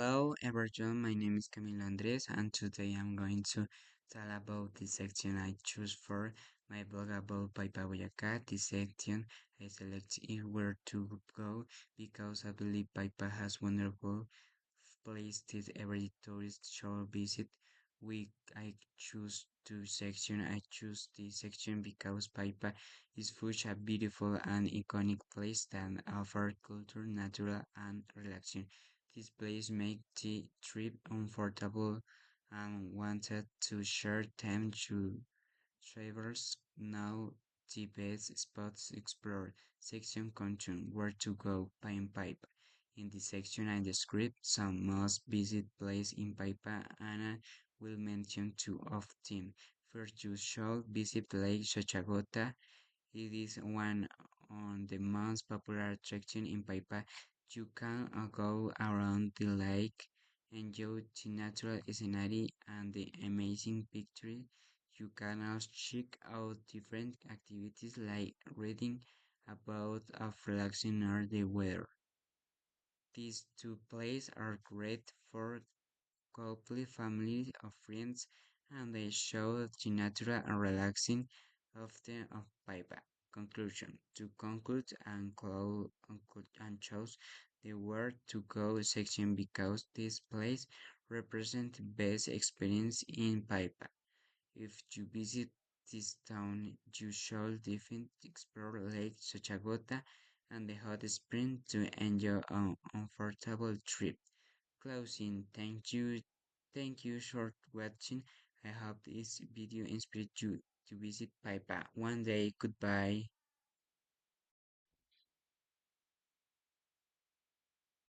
Hello everyone, my name is Camilo Andres and today I'm going to tell about the section I choose for my blog about Paipa Boyacá. This section I select where to go because I believe Paipa has wonderful places every tourist should visit. I choose I choose this section because Paipa is such a beautiful and iconic place that offers culture, natural and relaxing. This place makes the trip comfortable and wanted to share time to travelers. Now the best spots explored section content where to go Pine Pipe. In this section I describe some must visit place in Paipa and I will mention two of them. First you should visit Lake Xochagota. It is one of the most popular attractions in Paipa. You can go around the lake, enjoy the natural scenery and the amazing pictures. You can also check out different activities like reading about relaxing or the weather. These two places are great for couple, family, or friends, and they show the natural and relaxing of the of Paipa. Conclusion: to conclude and choose the word to go section because this place represents the best experience in Paipa. If you visit this town, you should definitely explore Lake Xochagota and the hot spring to enjoy an comfortable trip. Closing, thank you for watching. I hope this video inspired you to visit Paipa one day. Goodbye.